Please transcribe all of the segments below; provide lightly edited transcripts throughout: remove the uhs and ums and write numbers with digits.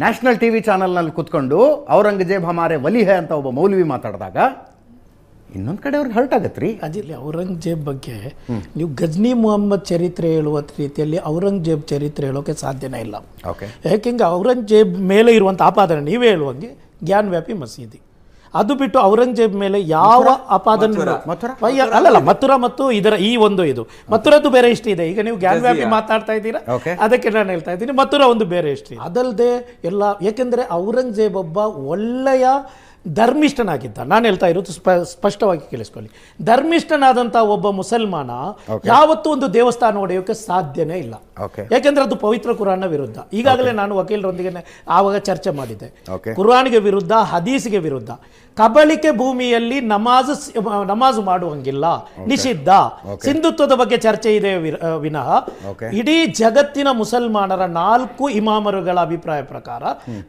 National T V ಚಾನಲ್ನಲ್ಲಿ ಕೂತ್ಕೊಂಡು ಔರಂಗಜೇಬ್ ಹಮಾರೆ ವಲಿ ಹೇ ಅಂತ ಒಬ್ಬ ಮೌಲ್ವಿ ಮಾತಾಡಿದಾಗ ಇನ್ನೊಂದು ಕಡೆ ಅವ್ರಿಗೆ ಹರ್ಟ್ ಆಗತ್ತೆ ರೀ. ಅದಿರಲಿ, ಔರಂಗಜೇಬ್ ಬಗ್ಗೆ ನೀವು ಗಜ್ನಿ ಮೊಹಮ್ಮದ್ ಚರಿತ್ರೆ ಹೇಳುವ ರೀತಿಯಲ್ಲಿ ಔರಂಗಜೇಬ್ ಚರಿತ್ರೆ ಹೇಳೋಕೆ ಸಾಧ್ಯನೇ ಇಲ್ಲ. ಓಕೆ, ಯಾಕೆಂದ್ರೆ ಔರಂಗಜೇಬ್ ಮೇಲೆ ಇರುವಂಥ ಆಪಾದನೆ ನೀವೇ ಹೇಳುವಂಗೆ ಜ್ಞಾನವ್ಯಾಪಿ ಮಸೀದಿ, ಅದು ಬಿಟ್ಟು ಔರಂಗಜೇಬ್ ಮೇಲೆ ಯಾವ ಆಪಾದನೆ ಅಲ್ಲಲ್ಲ. ಮಥುರಾ ಮತ್ತು ಇದರ ಈ ಒಂದು ಇದು ಮಥುರದ್ದು ಬೇರೆ ಹಿಸ್ಟ್ರಿ ಇದೆ. ಈಗ ನೀವು ಜ್ಞಾನವ್ಯಾಪಿ ಮಾತಾಡ್ತಾ ಇದ್ದೀರಾ, ಅದಕ್ಕೆ ನಾನು ಹೇಳ್ತಾ ಇದ್ದೀನಿ ಮಥುರಾ ಒಂದು ಬೇರೆ ಹಿಸ್ಟ್ರಿ. ಅದಲ್ಲದೆ ಎಲ್ಲ, ಯಾಕೆಂದ್ರೆ ಔರಂಗಜೇಬ್ ಒಬ್ಬ ಒಳ್ಳೆಯ ಧರ್ಮಿಷ್ಠನಾಗಿದ್ದ. ನಾನು ಹೇಳ್ತಾ ಇರೋದು ಸ್ಪಷ್ಟವಾಗಿ ಕೇಳಿಸ್ಕೊಳ್ಳಿ. ಧರ್ಮಿಷ್ಠನಾದಂಥ ಒಬ್ಬ ಮುಸಲ್ಮಾನ ಯಾವತ್ತೂ ಒಂದು ದೇವಸ್ಥಾನ ಹೊಡೆಯೋಕೆ ಸಾಧ್ಯನೇ ಇಲ್ಲ. ಯಾಕೆಂದ್ರೆ ಅದು ಪವಿತ್ರ ಕುರಾನ್ನ ವಿರುದ್ಧ. ಈಗಾಗಲೇ ನಾನು ವಕೀಲರೊಂದಿಗೆ ಆವಾಗ ಚರ್ಚೆ ಮಾಡಿದ್ದೆ. ಕುರಾನ್ಗೆ ವಿರುದ್ಧ, ಹದೀಸ್ಗೆ ವಿರುದ್ಧ. ಕಬಳಿಕೆ ಭೂಮಿಯಲ್ಲಿ ನಮಾಜು ಮಾಡುವಂಗಿಲ್ಲ, ನಿಷಿದ್ಧ. ಸಿಂಧುತ್ವದ ಬಗ್ಗೆ ಚರ್ಚೆ ಇದೆ ವಿನಃ ಇಡೀ ಜಗತ್ತಿನ ಮುಸಲ್ಮಾನರ 4 ಇಮಾಮರುಗಳ ಅಭಿಪ್ರಾಯ ಪ್ರಕಾರ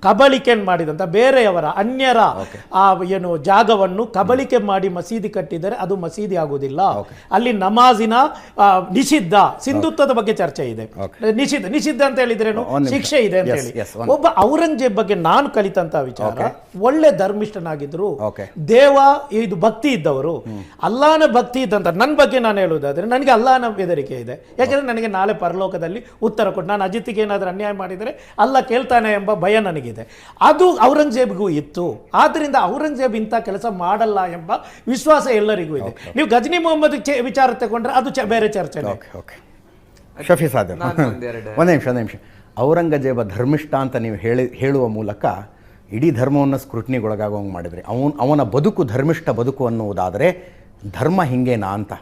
ಕಬಳಿಕೆ ಮಾಡಿದಂತ ಬೇರೆಯವರ ಅನ್ಯರ ಏನು ಜಾಗವನ್ನು ಕಬಳಿಕೆ ಮಾಡಿ ಮಸೀದಿ ಕಟ್ಟಿದರೆ ಅದು ಮಸೀದಿ ಆಗುವುದಿಲ್ಲ. ಅಲ್ಲಿ ನಮಾಜಿನ ನಿಷಿದ್ಧ. ಸಿಂಧುತ್ವದ ಬಗ್ಗೆ ಚರ್ಚೆ ಇದೆ. ನಿಷಿದ್ಧ ಅಂತ ಹೇಳಿದ್ರೇನು, ಶಿಕ್ಷೆ ಇದೆ ಅಂತ ಹೇಳಿ. ಒಬ್ಬ ಔರಂಗಜೇಬ್ ಬಗ್ಗೆ ನಾನು ಕಲಿತಂತ ವಿಚಾರ, ಒಳ್ಳೆ ಧರ್ಮಿಷ್ಠನಾಗಿದ್ರು, ದೇವ ಇದು ಭಕ್ತಿ ಇದ್ದವರು, ಅಲ್ಲಾನ ಭಕ್ತಿ ಇದ್ದಂತ. ನನ್ನ ಬಗ್ಗೆ ನಾನು ಹೇಳುವುದಾದ್ರೆ ನನಗೆ ಅಲ್ಲಾನ ಬೆದರಿಕೆ ಇದೆ. ಯಾಕಂದ್ರೆ ನನಗೆ ನಾಳೆ ಪರಲೋಕದಲ್ಲಿ ಉತ್ತರ ಕೊಟ್ಟು ನಾನು ಅಜಿತ್ಗೆ ಏನಾದರೂ ಅನ್ಯಾಯ ಮಾಡಿದರೆ ಅಲ್ಲ ಕೇಳ್ತಾನೆ ಎಂಬ ಭಯ ನನಗಿದೆ. ಅದು ಔರಂಗಜೇಬ್ಗೂ ಇತ್ತು. ಆದ್ರಿಂದ ಔರಂಗಜೇಬ್ ಇಂಥ ಕೆಲಸ ಮಾಡಲ್ಲ ಎಂಬ ವಿಶ್ವಾಸ ಎಲ್ಲರಿಗೂ ಇದೆ. ನೀವು ಗಜ್ನಿ ಮೊಹಮ್ಮದ್ ವಿಚಾರ ತಗೊಂಡ್ರೆ ಅದು ಬೇರೆ ಚರ್ಚೆ. ಶಫಿ ಸಾದರ್, ಒಂದೇ ನಿಮಿಷ. ಔರಂಗಜೇಬ ಧರ್ಮಿಷ್ಠ ಅಂತ ನೀವು ಹೇಳುವ ಮೂಲಕ ಇಡೀ ಧರ್ಮವನ್ನು ಸ್ಕ್ರೂಟ್ನಿಗೊಳಗಾಗುವಂಗೆ ಮಾಡಿದ್ರಿ. ಅವನ ಬದುಕು ಧರ್ಮಿಷ್ಠ ಬದುಕು ಅನ್ನುವುದಾದರೆ ಧರ್ಮ ಹಿಂಗೇನಾ ಅಂತ